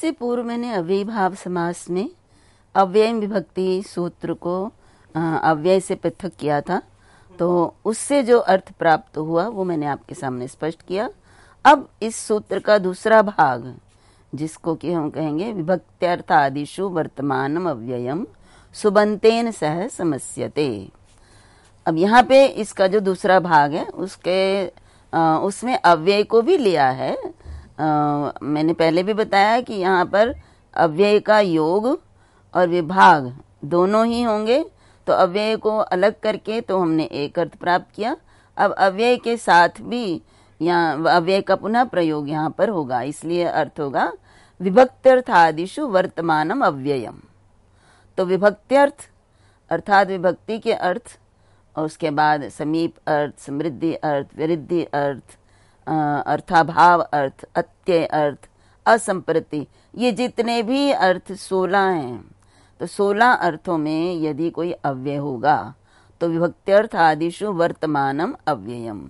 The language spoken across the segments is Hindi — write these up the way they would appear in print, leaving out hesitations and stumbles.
इससे पूर्व मैंने अव्ययी भाव समास में अव्यय विभक्ति सूत्र को अव्यय से पृथक किया था, तो उससे जो अर्थ प्राप्त हुआ वो मैंने आपके सामने स्पष्ट किया। अब इस सूत्र का दूसरा भाग, जिसको कि हम कहेंगे विभक्त्यर्थादिषु वर्तमानम अव्ययम सुबंतेन सह समस्यते। अब यहाँ पे इसका जो दूसरा भाग है उसमें अव्यय को भी लिया है। मैंने पहले भी बताया कि यहाँ पर अव्यय का योग और विभाग दोनों ही होंगे, तो अव्यय को अलग करके तो हमने एक अर्थ प्राप्त किया। अब अव्यय के साथ भी यहाँ अव्यय का पुनः प्रयोग यहाँ पर होगा, इसलिए अर्थ होगा विभक्त्यर्थादिषु वर्तमानम अव्ययम। तो विभक्त्यर्थ अर्थात विभक्ति के अर्थ, और उसके बाद समीप अर्थ, समृद्धि अर्थ, विरुद्धि अर्थ, अर्थाभाव अर्थ, अत्यय अर्थ, असंप्रति, ये जितने भी अर्थ 16 हैं। तो 16 अर्थों में यदि कोई अव्यय होगा तो विभक्त्यर्थ आदिषु वर्तमानम अव्ययम।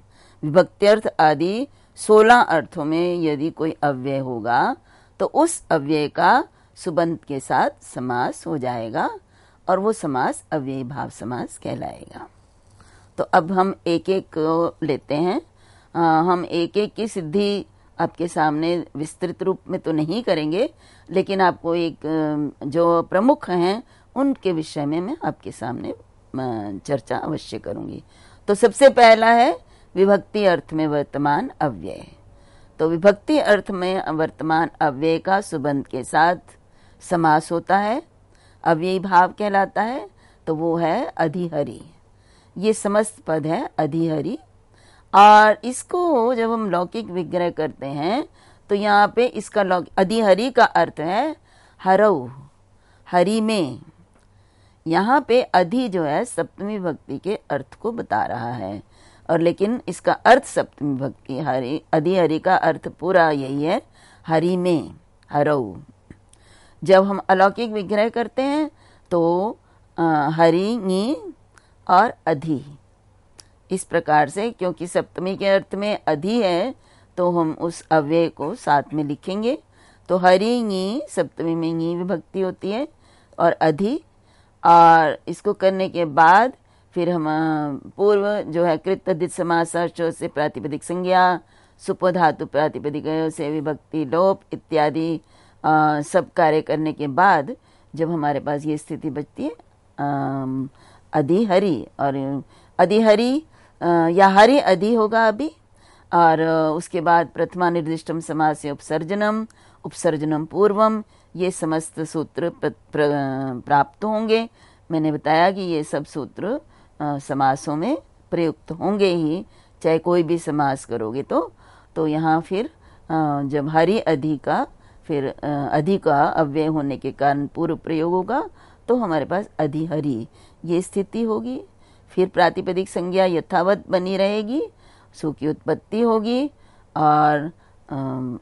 विभक्त्यर्थ आदि 16 अर्थों में यदि कोई अव्यय होगा तो उस अव्यय का सुबंत के साथ समास हो जाएगा और वो समास अव्ययी भाव समास कहलाएगा। तो अब हम एक एक को लेते हैं। हम एक एक की सिद्धि आपके सामने विस्तृत रूप में तो नहीं करेंगे, लेकिन आपको एक जो प्रमुख हैं उनके विषय में मैं आपके सामने चर्चा अवश्य करूंगी। तो सबसे पहला है विभक्ति अर्थ में वर्तमान अव्यय। तो विभक्ति अर्थ में वर्तमान अव्यय का सुबंत के साथ समास होता है, अव्ययी भाव कहलाता है, तो वो है अधिहरि। ये समस्त पद है अधिहरि, और इसको जब हम लौकिक विग्रह करते हैं तो यहाँ पे इसका अधिहरि का अर्थ है हरऊ, हरि में। यहाँ पे अधि जो है सप्तमी विभक्ति के अर्थ को बता रहा है, और लेकिन इसका अर्थ सप्तमी विभक्ति हरि, अधिहरि का अर्थ पूरा यही है, हरि में, हरऊ। जब हम अलौकिक विग्रह करते हैं तो हरि नी और अधि, इस प्रकार से, क्योंकि सप्तमी के अर्थ में अधि है तो हम उस अव्यय को साथ में लिखेंगे। तो हरि नी सप्तमी में नी विभक्ति होती है और अधि, और इसको करने के बाद फिर हम पूर्व जो है कृत तद्धित समास से प्रातिपदिक संज्ञा, सुपधातु प्रातिपदिक से विभक्ति लोप इत्यादि सब कार्य करने के बाद जब हमारे पास ये स्थिति बचती है अधिहरि, और अधिहरि या हरि अधि होगा अभी, और उसके बाद प्रथमा निर्दिष्टम समास उपसर्जनम, उपसर्जनम पूर्वम, ये समस्त सूत्र प्राप्त होंगे। मैंने बताया कि ये सब सूत्र समासों में प्रयुक्त होंगे ही, चाहे कोई भी समास करोगे तो यहाँ फिर जब हरि अधि का फिर अधि का अव्यय होने के कारण पूर्व प्रयोग होगा तो हमारे पास अधिहरि ये स्थिति होगी। फिर प्रातिपदिक संज्ञा यथावत बनी रहेगी, सु की उत्पत्ति होगी, और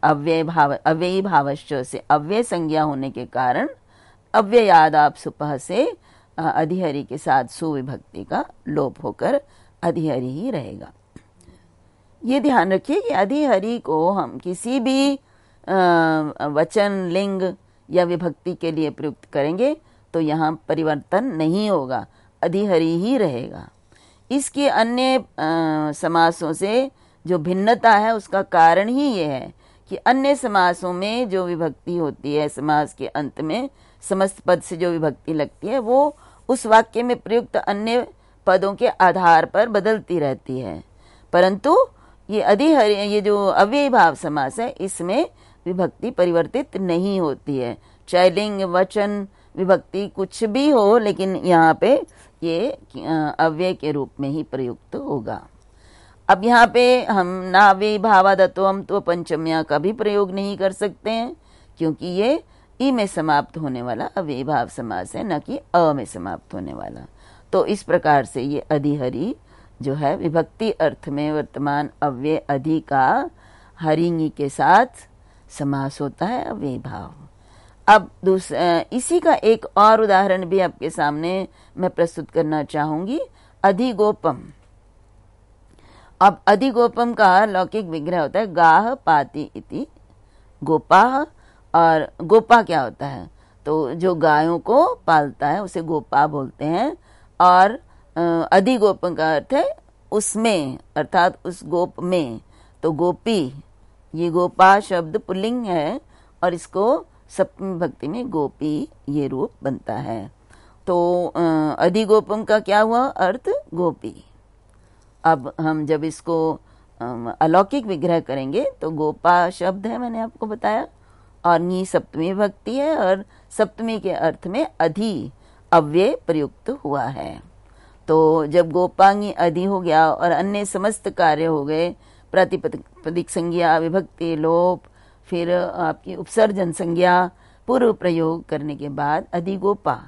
अव्ययी भावश्च से अव्यय संज्ञा होने के कारण अव्ययाद आप सुपह से अधिहरि के साथ सुविभक्ति का लोप होकर अधिहरि ही रहेगा। ये ध्यान रखिए कि अधिहरि को हम किसी भी वचन, लिंग या विभक्ति के लिए प्रयुक्त करेंगे तो यहाँ परिवर्तन नहीं होगा, अधिहरि ही रहेगा। इसके अन्य समासों से जो भिन्नता है उसका कारण ही ये है कि अन्य समासों में जो विभक्ति होती है, समास के अंत में समस्त पद से जो विभक्ति लगती है वो उस वाक्य में प्रयुक्त अन्य पदों के आधार पर बदलती रहती है, परंतु ये अधिहरि, ये जो अव्ययी भाव समास है, इसमें विभक्ति परिवर्तित नहीं होती है, चाहे लिंग, वचन, विभक्ति कुछ भी हो, लेकिन यहाँ पे ये अव्यय के रूप में ही प्रयुक्त होगा। अब यहाँ पे हम नाव्ययी भावादत्वम तो पंचम्या का भी प्रयोग नहीं कर सकते हैं, क्योंकि ये ई में समाप्त होने वाला अव्ययी भाव समास है, न कि अ में समाप्त होने वाला। तो इस प्रकार से ये अधिहरि जो है विभक्ति अर्थ में वर्तमान अव्यय अधि का हरिंगी के साथ समास होता है अव्ययी भाव। अब इसी का एक और उदाहरण भी आपके सामने मैं प्रस्तुत करना चाहूंगी, अधिगोपम। अब अधिगोपम का लौकिक विग्रह होता है गाह पाति इति गोपाह और गोपा क्या होता है, तो जो गायों को पालता है उसे गोपा बोलते हैं। और अधिगोपम का अर्थ है उसमें, अर्थात उस गोप में। तो गोपी, ये गोपा शब्द पुल्लिंग है और इसको सप्तमी भक्ति में गोपी ये रूप बनता है। तो अधिगोपम का क्या हुआ अर्थ, गोपी। अब हम जब इसको अलौकिक विग्रह करेंगे तो गोपा शब्द है, मैंने आपको बताया, और नी सप्तमी भक्ति है और सप्तमी के अर्थ में अधि अव्यय प्रयुक्त हुआ है। तो जब गोपांगी अधि हो गया और अन्य समस्त कार्य हो गए, प्रातिपदिक संज्ञा, विभक्ति, लोप, फिर आपकी उपसर्जन संज्ञा, पूर्व प्रयोग करने के बाद अधिगोपा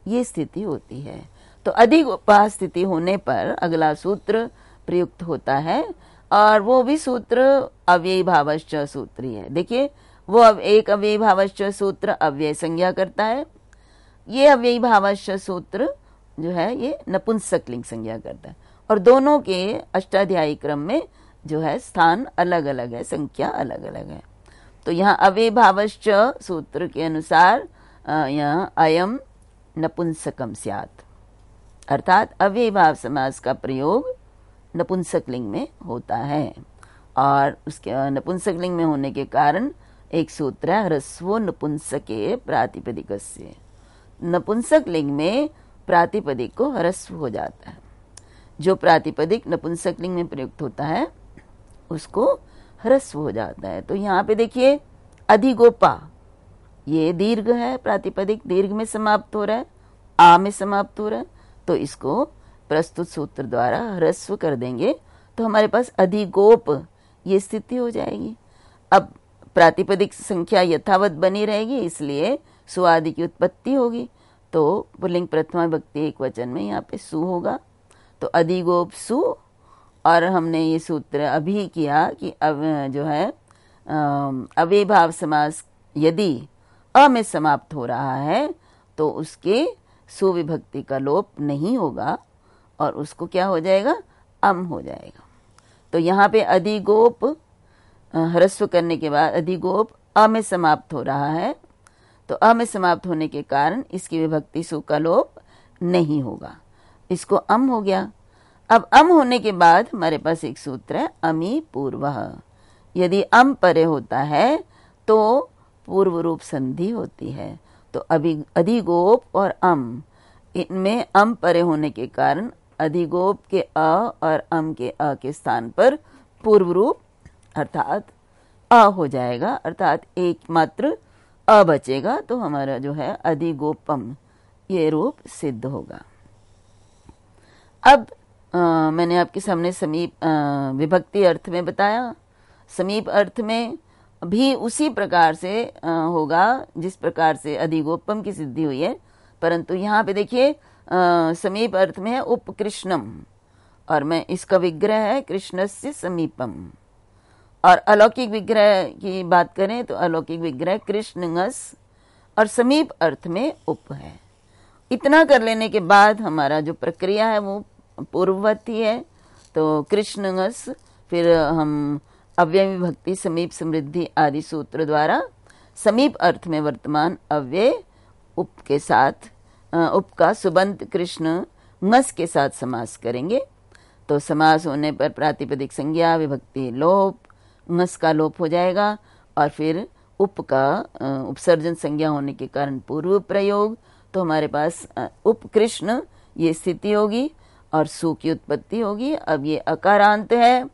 ये स्थिति होती है। तो अधिगोपा स्थिति होने पर अगला सूत्र प्रयुक्त होता है और वो भी सूत्र अव्ययी भावश्च सूत्र ही है। देखिए, वो अब एक अव्ययी भावश्च सूत्र अव्यय संज्ञा करता है, ये अव्ययी भावश्च सूत्र जो है ये नपुंसकलिंग संज्ञा करता है, और दोनों के अष्टाध्यायी क्रम में जो है स्थान अलग अलग है, संख्या अलग अलग है। तो यहाँ अव्ययी भावश्च सूत्र के अनुसार यहाँ अयम नपुंसकम स्यात्, अर्थात अव्ययी भाव समास का प्रयोग नपुंसकलिंग में होता है। और उसके नपुंसकलिंग में होने के कारण एक सूत्र है ह्रस्वो नपुंसके प्रातिपदिकस्य। नपुंसकलिंग में प्रातिपदिक को ह्रस्व हो जाता है। जो प्रातिपदिक नपुंसकलिंग में प्रयुक्त होता है उसको ह्रस्व हो जाता है। तो यहाँ पे देखिए, अधिगोपा ये दीर्घ है, प्रातिपदिक दीर्घ में समाप्त हो रहा है, आ में समाप्त हो रहा है, तो इसको प्रस्तुत सूत्र द्वारा ह्रस्व कर देंगे तो हमारे पास अधिगोप ये स्थिति हो जाएगी। अब प्रातिपदिक संख्या यथावत बनी रहेगी, इसलिए सु आदि की उत्पत्ति होगी। तो पुल्लिंग प्रथमा विभक्ति एक वचन में यहाँ पे सु होगा, तो अधिगोप सु। और हमने ये सूत्र अभी किया कि अब जो है अव्ययी भाव समास यदि अ में समाप्त हो रहा है तो उसके सुविभक्ति का लोप नहीं होगा और उसको क्या हो जाएगा, अम हो जाएगा। तो यहाँ पे अधिगोप ह्रस्व करने के बाद अधिगोप अ में समाप्त हो रहा है, तो अ में समाप्त होने के कारण इसकी विभक्ति सु का लोप नहीं होगा, इसको अम हो गया। अब अम होने के बाद हमारे पास एक सूत्र है अमी पूर्वः। यदि अम परे होता है तो पूर्व रूप संधि होती है। तो अभी अधिगोप और अम, इनमें अम परे होने के कारण अधिगोप के अ और अम के अ के स्थान पर पूर्व रूप अर्थात अ हो जाएगा, अर्थात एकमात्र अ बचेगा। तो हमारा जो है अधिगोपम ये रूप सिद्ध होगा। अब मैंने आपके सामने समीप विभक्ति अर्थ में बताया, समीप अर्थ में भी उसी प्रकार से होगा जिस प्रकार से अधिगोपम की सिद्धि हुई है, परंतु यहाँ पे देखिए समीप अर्थ में है उपकृष्णम, और मैं इसका विग्रह है कृष्णस्य समीपम। और अलौकिक विग्रह की बात करें तो अलौकिक विग्रह कृष्णंगस और समीप अर्थ में उप है। इतना कर लेने के बाद हमारा जो प्रक्रिया है वो पूर्ववत ही है। तो कृष्णंगस, फिर हम अव्यय विभक्ति, समीप, समृद्धि आदि सूत्र द्वारा समीप अर्थ में वर्तमान अव्यय उप के साथ उप का सुबंत कृष्ण ngस के साथ समास करेंगे। तो समास होने पर प्रातिपदिक संज्ञा, विभक्ति लोप, ngस का लोप हो जाएगा और फिर उप का उपसर्जन संज्ञा होने के कारण पूर्व प्रयोग। तो हमारे पास उप कृष्ण ये स्थिति होगी और सु की उत्पत्ति होगी। अब ये अकारांत है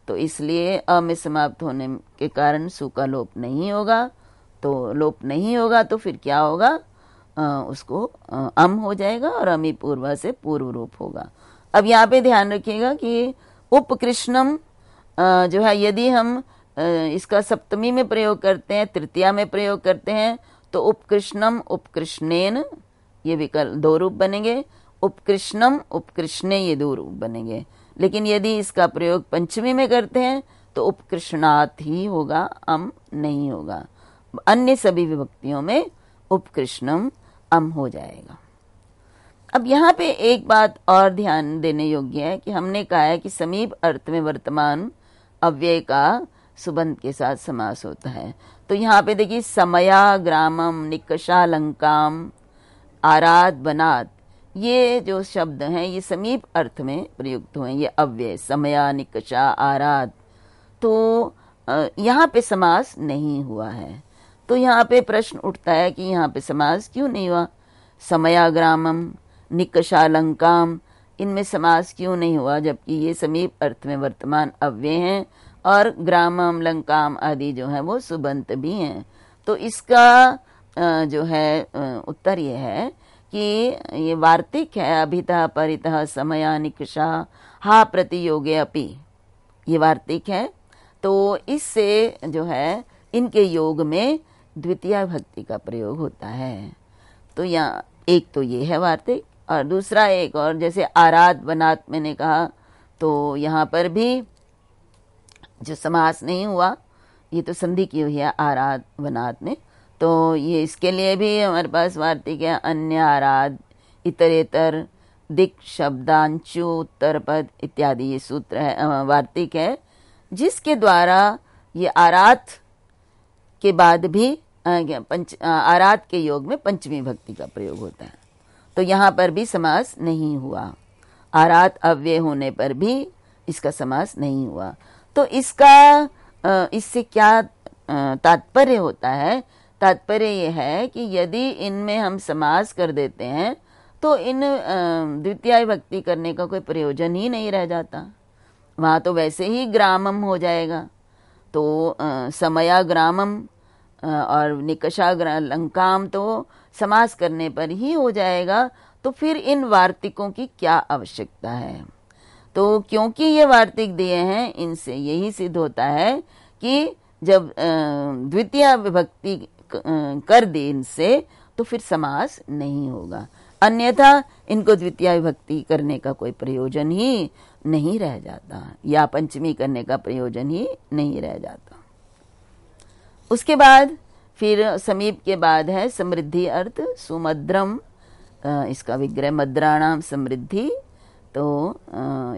तो इसलिए अ में समाप्त होने के कारण सु का लोप नहीं होगा। तो लोप नहीं होगा तो फिर क्या होगा, उसको अम हो जाएगा और अमी पूर्वा से पूर्व रूप होगा। अब यहाँ पे ध्यान रखिएगा कि उपकृष्णम जो है यदि हम इसका सप्तमी में प्रयोग करते हैं, तृतीया में प्रयोग करते हैं तो उपकृष्णम उपकृष्णेन ये विकल्प दो रूप बनेंगे, उपकृष्णम उपकृष्णे ये दो रूप बनेंगे। लेकिन यदि इसका प्रयोग पंचमी में करते हैं तो उपकृष्णात् ही होगा, अम नहीं होगा। अन्य सभी विभक्तियों में उपकृष्णम अम हो जाएगा। अब यहाँ पे एक बात और ध्यान देने योग्य है कि हमने कहा है कि समीप अर्थ में वर्तमान अव्यय का सुबंत के साथ समास होता है। तो यहाँ पे देखिए समया ग्रामम निकषा लंकाम आराध बनात, ये जो शब्द हैं ये समीप अर्थ में प्रयुक्त हुए, ये अव्यय समया निकषा आराध। तो यहाँ पे समास नहीं हुआ है। तो यहाँ पे प्रश्न उठता है कि यहाँ पे समास क्यों नहीं हुआ। समयाग्रामम निकषा लंकाम, इनमें समास क्यों नहीं हुआ, जबकि ये समीप अर्थ में वर्तमान अव्यय हैं और ग्रामम लंकाम आदि जो है वो सुबंत भी हैं। तो इसका जो है उत्तर ये है कि ये वार्तिक है। अभितः परितः समया निकषा हा प्रतियोगे अपि, ये वार्तिक है। तो इससे जो है इनके योग में द्वितीय भक्ति का प्रयोग होता है। तो यहाँ एक तो ये है वार्तिक, और दूसरा एक और जैसे आराध बनात मैंने कहा, तो यहाँ पर भी जो समास नहीं हुआ, ये तो संधि की हुई है आराध बनात में। तो ये इसके लिए भी हमारे पास वार्तिक है। अन्य आराध इतरेतर दिक शब्दांशु उत्तर पद इत्यादि ये सूत्र है, वार्तिक है, जिसके द्वारा ये आराध के बाद भी आराध के योग में पंचमी भक्ति का प्रयोग होता है। तो यहाँ पर भी समास नहीं हुआ, आराध अव्यय होने पर भी इसका समास नहीं हुआ। तो इसका इससे क्या तात्पर्य होता है? तात्पर्य ये है कि यदि इनमें हम समास कर देते हैं तो इन द्वितीय भक्ति करने का कोई प्रयोजन ही नहीं रह जाता, वहाँ तो वैसे ही ग्रामम हो जाएगा। तो समया ग्रामम और निकषा लंकाम तो समास करने पर ही हो जाएगा, तो फिर इन वार्तिकों की क्या आवश्यकता है। तो क्योंकि ये वार्तिक दिए हैं, इनसे यही सिद्ध होता है कि जब द्वितीय विभक्ति कर दे इनसे तो फिर समास नहीं होगा, अन्यथा इनको द्वितीय विभक्ति करने का कोई प्रयोजन ही नहीं रह जाता, या पंचमी करने का प्रयोजन ही नहीं रह जाता। उसके बाद फिर समीप के बाद है समृद्धि अर्थ सुमद्रम, इसका विग्रह मद्राणाम समृद्धि। तो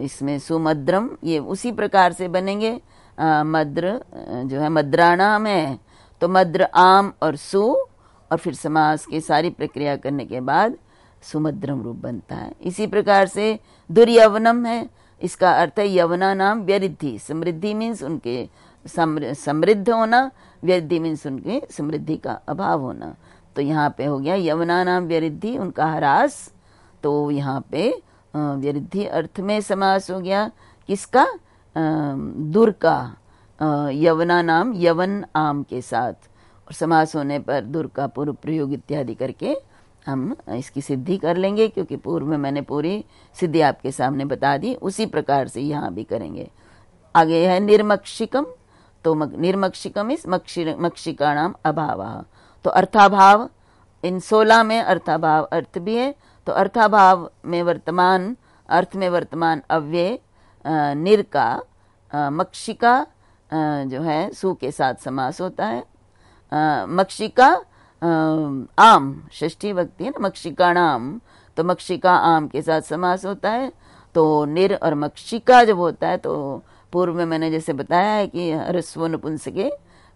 इसमें सुमद्रम ये उसी प्रकार से बनेंगे। मद्र जो है मद्राणाम है, तो मद्र आम और सु, और फिर समास की सारी प्रक्रिया करने के बाद सुमद्रम रूप बनता है। इसी प्रकार से दुर्यवनम है, इसका अर्थ है यवना नाम व्यरिद्धि। समृद्धि मीन्स उनके समृद्ध होना, व्यरिद्धि मीन्स उनके समृद्धि का अभाव होना। तो यहाँ पे हो गया यवना नाम व्यरिद्धि, उनका ह्रास। तो यहाँ पे व्यरिद्धि अर्थ में समास हो गया किसका? दुर का, यवना नाम यवन आम के साथ, और समास होने पर दुर का पूर्व प्रयोग इत्यादि करके हम इसकी सिद्धि कर लेंगे, क्योंकि पूर्व में मैंने पूरी सिद्धि आपके सामने बता दी। उसी प्रकार से यहाँ भी करेंगे। आगे है निर्मक्षिकम। तो निर्मक्षिकम इस मक्षिका नाम अभाव, तो अर्थाभाव, इन 16 में अर्थाभाव अर्थ भी है। तो अर्थाभाव में वर्तमान अर्थ में वर्तमान अव्यय निर का मक्षिका जो है सु के साथ समास होता है। मक्षिका आम षष्ठी भक्ति है ना, मक्षिका नाम, तो मक्षिका आम के साथ समास होता है। तो निर और मक्षिका जब होता है तो पूर्व में मैंने जैसे बताया है कि ह्रस्व नपुंसके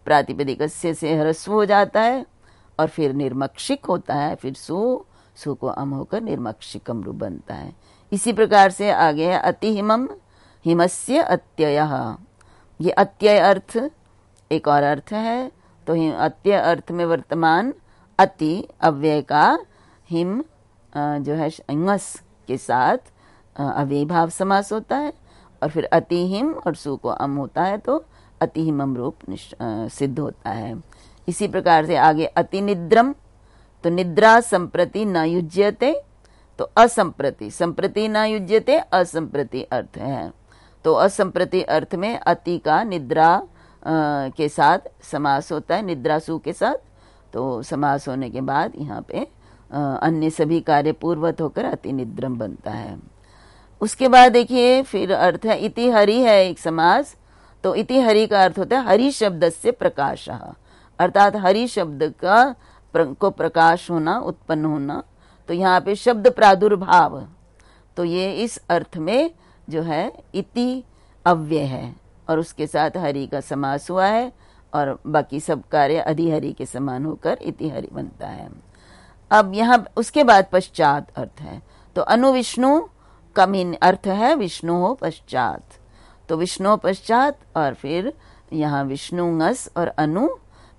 प्रातिपदिकस्य से ह्रस्व हो जाता है, और फिर निर्मक्षिक होता है, फिर सु को अम होकर निर्मक्षिकम रूप बनता है। इसी प्रकार से आगे है अतिहिमम, हिमस्य अत्ययः। ये अत्यय अर्थ एक और अर्थ है। तो अत्यय अर्थ में वर्तमान अति अव्यय का हिम जो है इंगस के साथ अव्यय भाव समास होता है, और फिर अतिहिम और सु को अम होता है, तो अतिहिमम रूप सिद्ध होता है। इसी प्रकार से आगे अतिनिद्रम, तो निद्रा संप्रति न युज्यते, तो असंप्रति, संप्रति न युज्यते असंप्रति अर्थ है। तो असंप्रति अर्थ में अति का निद्रा के साथ समास होता है, निद्रा सु के साथ। तो समास होने के बाद यहाँ पे अन्य सभी कार्य पूर्वत होकर अतिनिद्रम बनता है। उसके बाद देखिए फिर अर्थ है इति हरि है एक समास। तो इति हरि का अर्थ होता है हरि शब्द से प्रकाश, अर्थात हरि शब्द को प्रकाश होना, उत्पन्न होना। तो यहाँ पे शब्द प्रादुर्भाव, तो ये इस अर्थ में जो है इति अव्यय है, और उसके साथ हरि का समास हुआ है और बाकी सब कार्य अधिहरि के समान होकर इतिहरि बनता है। अब यहाँ उसके बाद पश्चात अर्थ है, तो अनु विष्णु का मीन अर्थ है विष्णु हो पश्चात, तो विष्णु पश्चात और फिर यहाँ विष्णु ngस और अनु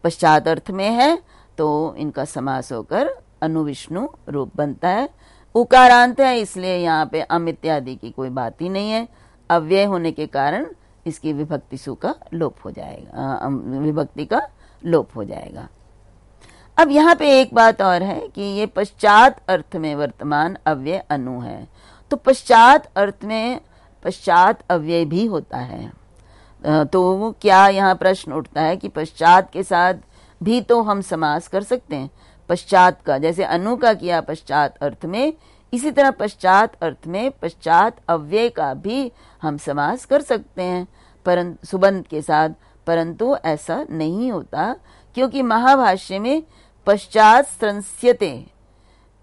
पश्चात अर्थ में है, तो इनका समास होकर अनु विष्णु रूप बनता है। उकारांत है इसलिए यहाँ पे अम इत्यादि की कोई बात ही नहीं है, अव्यय होने के कारण इसकी विभक्ति सु का लोप हो जाएगा, विभक्ति का लोप हो जाएगा। अब यहाँ पे एक बात और है कि ये पश्चात अर्थ में वर्तमान अव्यय अनु है, तो पश्चात अर्थ में पश्चात अव्यय भी होता है, तो क्या यहाँ प्रश्न उठता है कि पश्चात के साथ भी तो हम समास कर सकते हैं पश्चात का, जैसे अनु का किया पश्चात अर्थ में, इसी तरह पश्चात अर्थ में पश्चात अव्यय का भी हम समास कर सकते हैं परंतु सुबंत के साथ, परंतु ऐसा नहीं होता क्योंकि महाभाष्य में पश्चात संस्यते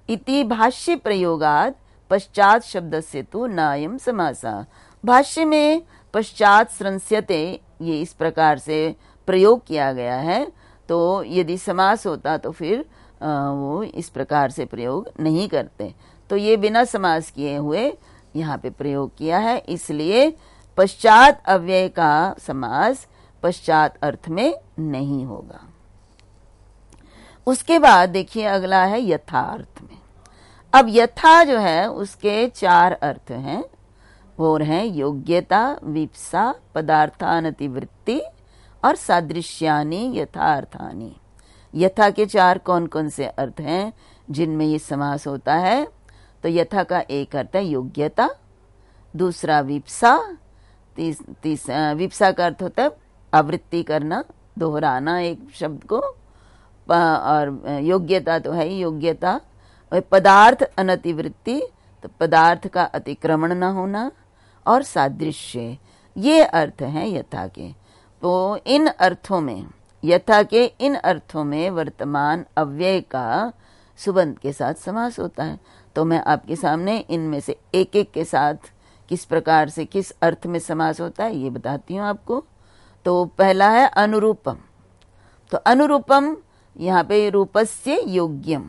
इति भाष्य प्रयोगात पश्चात शब्दस्य तु नायम समासा। भाष्य में पश्चात संस्यते ये इस प्रकार से प्रयोग किया गया है, तो यदि समास होता तो फिर वो इस प्रकार से प्रयोग नहीं करते, तो ये बिना समास किए हुए यहाँ पे प्रयोग किया है, इसलिए पश्चात अव्यय का समास पश्चात अर्थ में नहीं होगा। उसके बाद देखिए अगला है यथा अर्थ में। अब यथा जो है उसके 4 अर्थ हैं, वो हैं योग्यता, विप्सा, पदार्थानतिवृत्ति और सादृश्यानि यथार्थानि। यथा के 4 कौन कौन से अर्थ हैं जिनमें ये समास होता है, तो यथा का एक अर्थ है योग्यता, दूसरा विप्सा, विप्सा का अर्थ होता है आवृत्ति करना, दोहराना एक शब्द को, और योग्यता तो है ही योग्यता, और पदार्थ अनतिवृत्ति तो पदार्थ का अतिक्रमण न होना, और सादृश्य, ये अर्थ हैं यथा के। तो इन अर्थों में यथा के इन अर्थों में वर्तमान अव्यय का सुबंत के साथ समास होता है, तो मैं आपके सामने इनमें से एक एक के साथ किस प्रकार से किस अर्थ में समास होता है ये बताती हूँ आपको। तो पहला है अनुरूपम, तो अनुरूपम यहाँ पे रूपस्य योग्यम,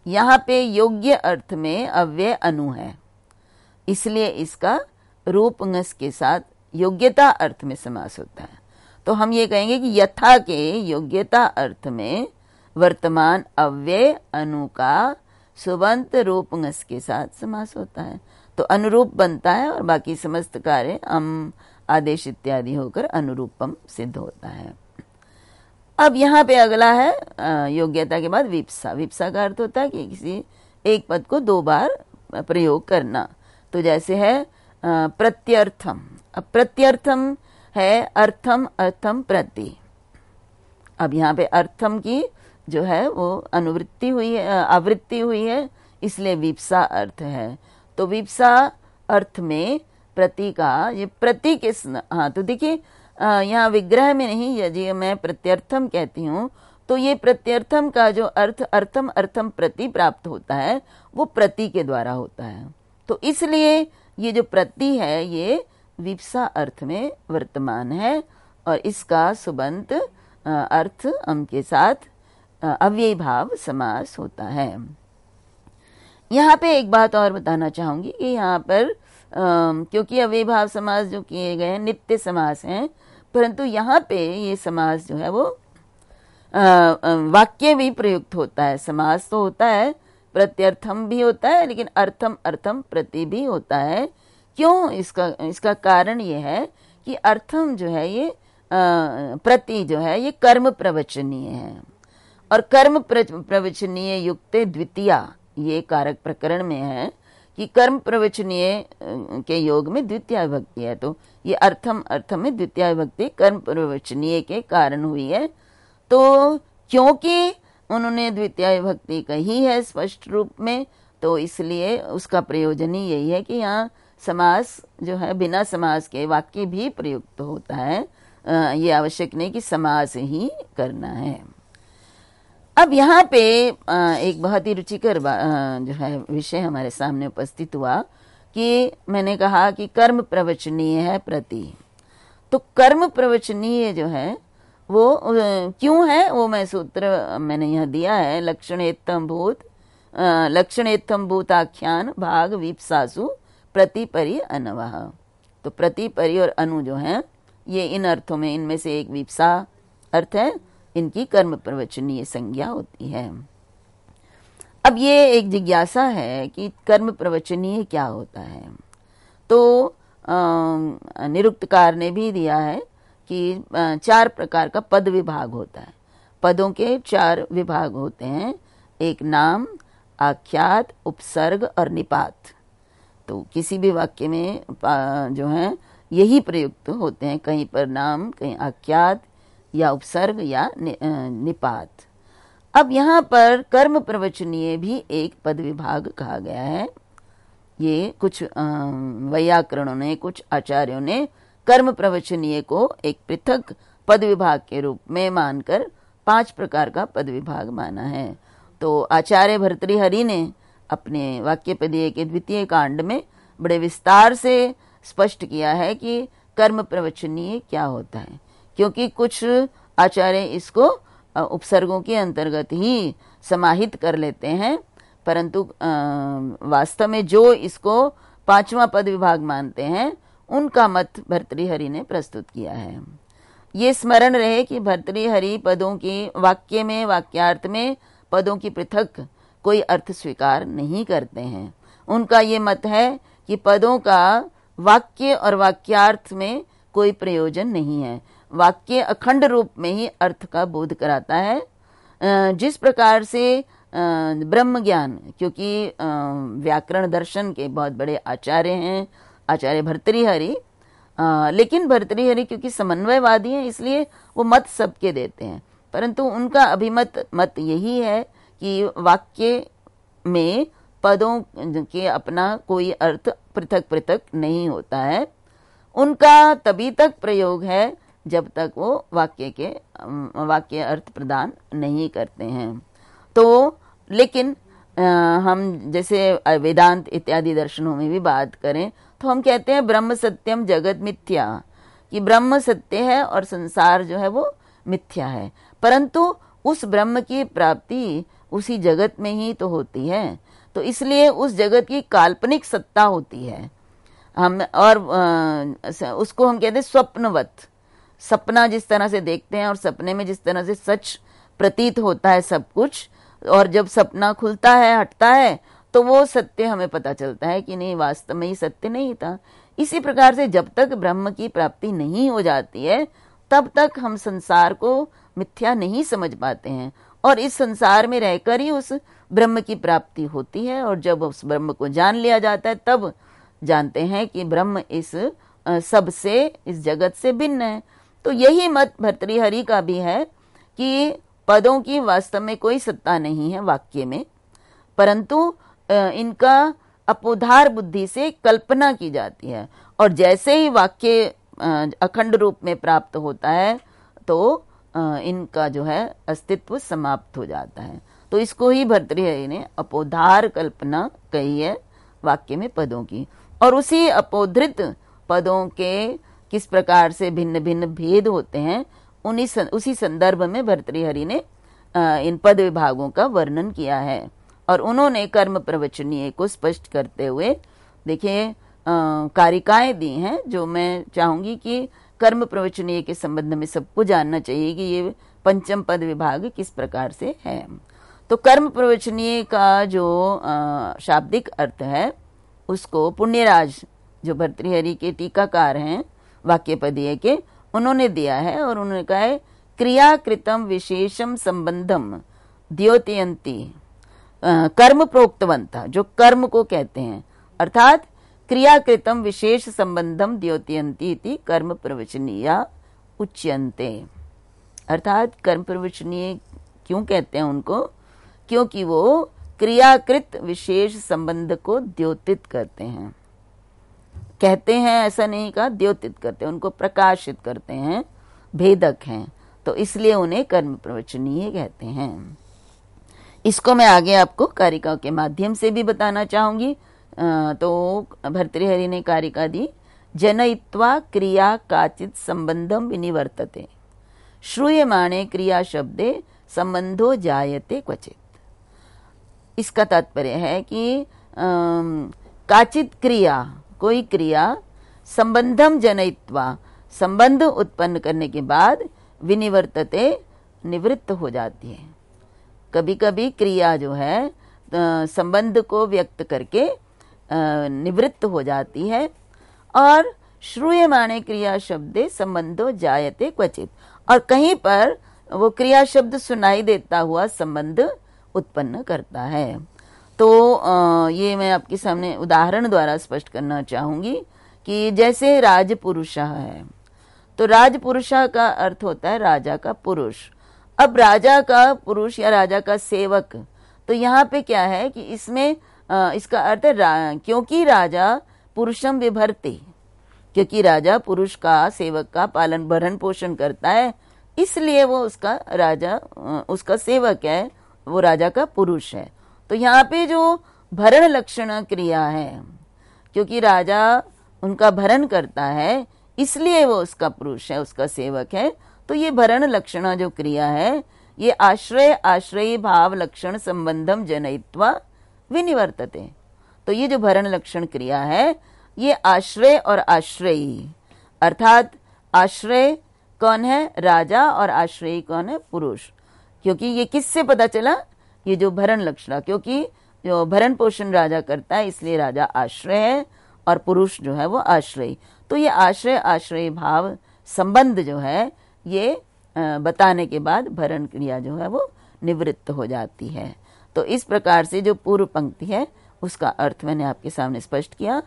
यहाँ पे योग्य अर्थ में अव्यय अनु है, इसलिए इसका रूप ngस के साथ योग्यता अर्थ में समास होता है। तो हम ये कहेंगे कि यथा के योग्यता अर्थ में वर्तमान अव्यय अनु का सुबंत रूप ngस के साथ समास होता है, तो अनुरूप बनता है और बाकी समस्त कार्य अम आदेश इत्यादि होकर अनुरूपम सिद्ध होता है। अब यहाँ पे अगला है योग्यता के बाद विप्सा। विप्सा का अर्थ होता है कि किसी एक पद को 2 बार प्रयोग करना, तो जैसे है प्रत्यर्थम। अब प्रत्यर्थम है अर्थम अर्थम प्रति, अब यहाँ पे अर्थम की जो है वो अनुवृत्ति हुई है, आवृत्ति हुई है, इसलिए विप्सा अर्थ है। तो विप्सा अर्थ में प्रति का ये प्रति के हाँ, तो देखिए यहाँ विग्रह में नहीं, यदि मैं प्रत्यर्थम कहती हूँ तो ये प्रत्यर्थम का जो अर्थ अर्थम अर्थम प्रति प्राप्त होता है वो प्रति के द्वारा होता है, तो इसलिए ये जो प्रति है ये विप्सा अर्थ में वर्तमान है और इसका सुबंत अर्थ अम के साथ अव्ययी भाव समास होता है। यहाँ पे एक बात और बताना चाहूंगी कि यहाँ पर क्योंकि अव्ययी भाव समास जो किए गए हैं नित्य समास हैं, परंतु यहाँ पे ये समास जो है वो वाक्य भी प्रयुक्त होता है। समास तो होता है, प्रत्यर्थम भी होता है, लेकिन अर्थम अर्थम प्रति भी होता है। क्यों? इसका कारण ये है कि अर्थम जो है ये प्रति जो है ये कर्म प्रवचनीय है और कर्म प्रवचनीय युक्त द्वितीया, ये कारक प्रकरण में है कि कर्म प्रवचनीय के योग में द्वितीय विभक्ति है, तो ये अर्थम अर्थम में द्वितीय विभक्ति कर्म प्रवचनीय के कारण हुई है। तो क्योंकि उन्होंने द्वितीय विभक्ति कही है स्पष्ट रूप में, तो इसलिए उसका प्रयोजन ही यही है कि यहाँ समास जो है बिना समास के वाक्य भी प्रयुक्त होता है, ये आवश्यक नहीं कि समास ही करना है। अब यहाँ पे एक बहुत ही रुचिकर जो है विषय हमारे सामने उपस्थित हुआ कि मैंने कहा कि कर्म प्रवचनीय है प्रति, तो कर्म प्रवचनीय जो है वो क्यों है, वो मैं सूत्र मैंने यहाँ दिया है। लक्षणेत्थम भूताख्यान भाग वीप्सासु प्रतिपरि अनवह। तो प्रतिपरि और अनु जो है ये इन अर्थों में, इनमें से एक वीप्सा अर्थ है, इनकी कर्म प्रवचनीय संज्ञा होती है। अब ये एक जिज्ञासा है कि कर्म प्रवचनीय क्या होता है। तो निरुक्तकार ने भी दिया है कि 4 प्रकार का पद विभाग होता है। पदों के 4 विभाग होते हैं, एक नाम, आख्यात, उपसर्ग और निपात। तो किसी भी वाक्य में जो है यही प्रयुक्त होते हैं, कहीं पर नाम, कहीं आख्यात या उपसर्ग या निपात। अब यहाँ पर कर्म प्रवचनीय भी एक पद विभाग कहा गया है। ये कुछ वैयाकरणों ने, कुछ आचार्यों ने कर्म प्रवचनीय को एक पृथक पद विभाग के रूप में मानकर 5 प्रकार का पद विभाग माना है। तो आचार्य भर्तृहरि ने अपने वाक्यपदीय के 2य कांड में बड़े विस्तार से स्पष्ट किया है कि कर्म प्रवचनीय क्या होता है, क्योंकि कुछ आचार्य इसको उपसर्गों के अंतर्गत ही समाहित कर लेते हैं, परंतु वास्तव में जो इसको 5वां पद विभाग मानते हैं उनका मत भर्तृहरि ने प्रस्तुत किया है। ये स्मरण रहे कि भर्तृहरि पदों की वाक्य में, वाक्यार्थ में पदों की पृथक कोई अर्थ स्वीकार नहीं करते हैं। उनका ये मत है कि पदों का वाक्य और वाक्यार्थ में कोई प्रयोजन नहीं है। वाक्य अखंड रूप में ही अर्थ का बोध कराता है। जिस प्रकार से ब्रह्म ज्ञान, क्योंकि व्याकरण दर्शन के बहुत बड़े आचार्य हैं आचार्य भर्तृहरि, लेकिन भर्तृहरि क्योंकि समन्वयवादी हैं इसलिए वो मत सबके देते हैं, परंतु उनका अभिमत मत यही है कि वाक्य में पदों के अपना कोई अर्थ पृथक पृथक नहीं होता है। उनका तभी तक प्रयोग है जब तक वो वाक्य अर्थ प्रदान नहीं करते हैं। तो लेकिन हम जैसे वेदांत इत्यादि दर्शनों में भी बात करें तो हम कहते हैं ब्रह्म सत्यम जगत मिथ्या, कि ब्रह्म सत्य है और संसार जो है वो मिथ्या है, परंतु उस ब्रह्म की प्राप्ति उसी जगत में ही तो होती है। तो इसलिए उस जगत की काल्पनिक सत्ता होती है, हम और उसको हम कहते हैं स्वप्नवत। सपना जिस तरह से देखते हैं और सपने में जिस तरह से सच प्रतीत होता है सब कुछ, और जब सपना खुलता है, हटता है, तो वो सत्य हमें पता चलता है कि नहीं, वास्तव में ही सत्य नहीं था। इसी प्रकार से जब तक ब्रह्म की प्राप्ति नहीं हो जाती है तब तक हम संसार को मिथ्या नहीं समझ पाते हैं, और इस संसार में रहकर ही उस ब्रह्म की प्राप्ति होती है। और जब उस ब्रह्म को जान लिया जाता है तब जानते हैं कि ब्रह्म इस सब से, इस जगत से भिन्न है। तो यही मत भर्तृहरि का भी है कि पदों की वास्तव में कोई सत्ता नहीं है वाक्य में, परंतु इनका अपोधार बुद्धि से कल्पना की जाती है, और जैसे ही वाक्य अखंड रूप में प्राप्त होता है तो इनका जो है अस्तित्व समाप्त हो जाता है। तो इसको ही भर्तृहरि ने अपोधार कल्पना कही है वाक्य में पदों की। और उसी अपोधृत पदों के किस प्रकार से भिन्न भिन्न भेद होते हैं उसी संदर्भ में भर्तृहरि ने इन पद विभागों का वर्णन किया है। और उन्होंने कर्म प्रवचनीय को स्पष्ट करते हुए देखिए कारिकाएं दी हैं, जो मैं चाहूंगी कि कर्म प्रवचनीय के संबंध में सबको जानना चाहिए कि ये 5म पद विभाग किस प्रकार से है। तो कर्म प्रवचनीय का जो शाब्दिक अर्थ है उसको पुण्यराज, जो भर्तृहरि के टीकाकार हैं वाक्यपदीय के, उन्होंने दिया है। और उन्होंने कहा है क्रियाकृतम विशेषम संबंधम द्योतयन्ति, कर्म प्रोक्तवंता, जो कर्म को कहते हैं, अर्थात क्रियाकृतम विशेष संबंधम द्योतयन्ति इति कर्म प्रवचनीया उच्यन्ते। अर्थात कर्म प्रवचनीय क्यों कहते हैं उनको, क्योंकि वो क्रियाकृत विशेष संबंध को द्योतित करते हैं। कहते हैं ऐसा नहीं कहा, द्योतित करते हैं, उनको प्रकाशित करते हैं, भेदक हैं, तो इसलिए उन्हें कर्म प्रवचनीय कहते हैं। इसको मैं आगे आपको कारिका के माध्यम से भी बताना चाहूंगी। तो भर्तृहरि ने कारिका दी जनयित्वा क्रिया काचित संबंधम विनिवर्तते, श्रूयमाणे क्रिया शब्दे संबंधो जायते क्वचित। इसका तात्पर्य है कि काचित क्रिया, कोई क्रिया, संबंधम जनयित्वा, संबंध उत्पन्न करने के बाद, विनिवर्तते, निवृत्त हो जाती है। कभी कभी क्रिया जो है संबंध को व्यक्त करके निवृत्त हो जाती है, और श्रूयमाणे क्रिया शब्दे संबंधो जायते क्वचित, और कहीं पर वो क्रिया शब्द सुनाई देता हुआ संबंध उत्पन्न करता है। तो ये मैं आपके सामने उदाहरण द्वारा स्पष्ट करना चाहूंगी कि जैसे राजपुरुषः है, तो राजपुरुषः का अर्थ होता है राजा का पुरुष। अब राजा का पुरुष या राजा का सेवक, तो यहाँ पे क्या है कि इसमें इसका अर्थ है क्योंकि राजा पुरुषम विभर्ति, क्योंकि राजा पुरुष का, सेवक का पालन भरण पोषण करता है, इसलिए वो उसका राजा, उसका सेवक है, वो राजा का पुरुष है। तो यहाँ पे जो भरण लक्षण क्रिया है, क्योंकि राजा उनका भरण करता है इसलिए वो उसका पुरुष है, उसका सेवक है, तो ये भरण लक्षण जो क्रिया है, ये आश्रय आश्रयी भाव लक्षण संबंधम जनयित्वा विनिवर्तते। तो ये जो भरण लक्षण क्रिया है, ये आश्रय और आश्रयी, अर्थात आश्रय कौन है? राजा, और आश्रयी कौन है? पुरुष। क्योंकि ये किससे पता चला? ये जो भरण लक्षण, क्योंकि जो भरण पोषण राजा करता है इसलिए राजा आश्रय है और पुरुष जो है वो आश्रयी। तो ये आश्रय आश्रयी भाव संबंध जो है ये बताने के बाद भरण क्रिया जो है वो निवृत्त हो जाती है। तो इस प्रकार से जो पूर्व पंक्ति है उसका अर्थ मैंने आपके सामने स्पष्ट किया,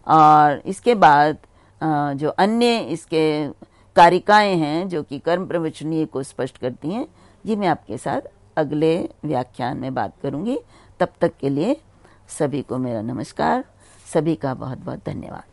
और इसके बाद जो अन्य इसके कारिकाएं हैं जो कि कर्म प्रवचनीय को स्पष्ट करती हैं, ये मैं आपके साथ अगले व्याख्यान में बात करूंगी। तब तक के लिए सभी को मेरा नमस्कार, सभी का बहुत बहुत धन्यवाद।